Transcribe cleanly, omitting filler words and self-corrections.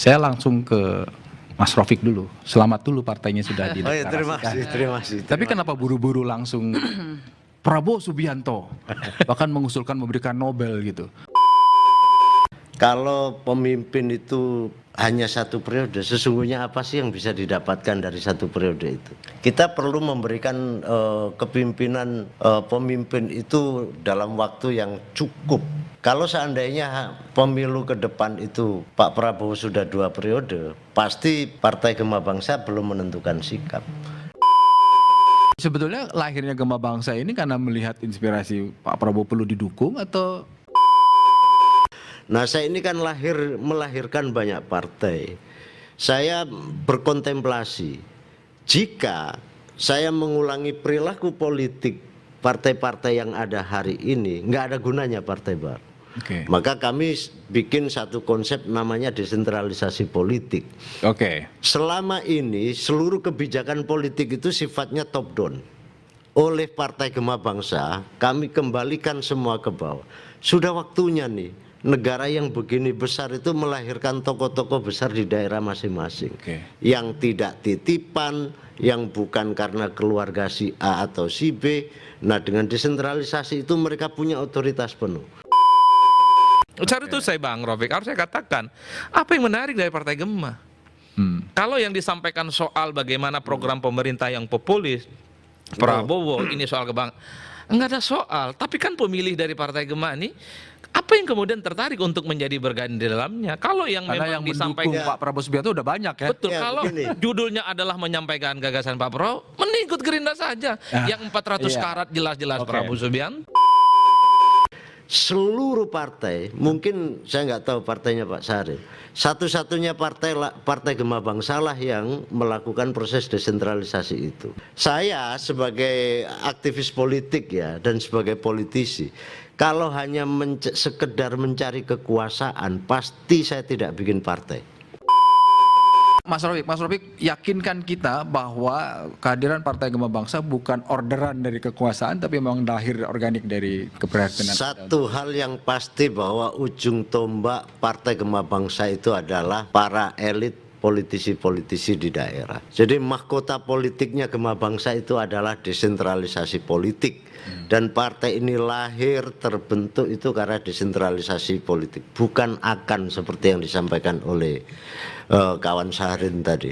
Saya langsung ke Mas Rofik dulu. Selamat dulu partainya sudah Oh ya, terima kasih. Tapi kenapa buru-buru langsung Prabowo Subianto, bahkan mengusulkan memberikan Nobel gitu? Kalau pemimpin itu hanya satu periode, sesungguhnya apa sih yang bisa didapatkan dari satu periode itu? Kita perlu memberikan kepemimpinan pemimpin itu dalam waktu yang cukup. Kalau seandainya pemilu ke depan itu Pak Prabowo sudah 2 periode, pasti Partai Gema Bangsa belum menentukan sikap. Sebetulnya lahirnya Gema Bangsa ini karena melihat inspirasi Pak Prabowo perlu didukung atau? Nah, saya ini kan melahirkan banyak partai. Saya berkontemplasi, jika saya mengulangi perilaku politik partai-partai yang ada hari ini, nggak ada gunanya partai baru. Oke. Maka kami bikin satu konsep namanya desentralisasi politik. Oke. Selama ini seluruh kebijakan politik itu sifatnya top down. Oleh Partai Gema Bangsa, kami kembalikan semua ke bawah. Sudah waktunya nih, negara yang begini besar itu melahirkan tokoh-tokoh besar di daerah masing-masing. Yang tidak titipan, yang bukan karena keluarga si A atau si B. Nah, dengan desentralisasi itu mereka punya otoritas penuh. Cara itu saya Bang Rofik, harus saya katakan, apa yang menarik dari Partai Gema? Kalau yang disampaikan soal bagaimana program pemerintah yang populis, Prabowo ini soal enggak ada soal. Tapi kan pemilih dari Partai Gema ini, apa yang kemudian tertarik untuk menjadi bergabung di dalamnya? Kalau yang Karena memang yang disampaikan mendukung Pak Prabowo Subianto udah banyak ya. Betul, Ya, kalau begini. judulnya adalah menyampaikan gagasan Pak Prabowo, mengikut Gerindra saja. Yang 400 iya. karat jelas-jelas Prabowo Subianto. Seluruh partai, mungkin saya nggak tahu partainya Pak Sarif, satu-satunya partai Gema Bangsa lah yang melakukan proses desentralisasi itu. Saya sebagai aktivis politik ya, dan sebagai politisi, kalau hanya sekedar mencari kekuasaan, pasti saya tidak bikin partai. Mas Rofik, yakinkan kita bahwa kehadiran Partai Gema Bangsa bukan orderan dari kekuasaan, tapi memang lahir organik dari keprihatinan. Satu hal yang pasti bahwa ujung tombak Partai Gema Bangsa itu adalah para elit politisi-politisi di daerah. Jadi mahkota politiknya Gema Bangsa itu adalah desentralisasi politik. Dan partai ini lahir, terbentuk itu karena desentralisasi politik, bukan akan seperti yang disampaikan oleh kawan Syahrin tadi.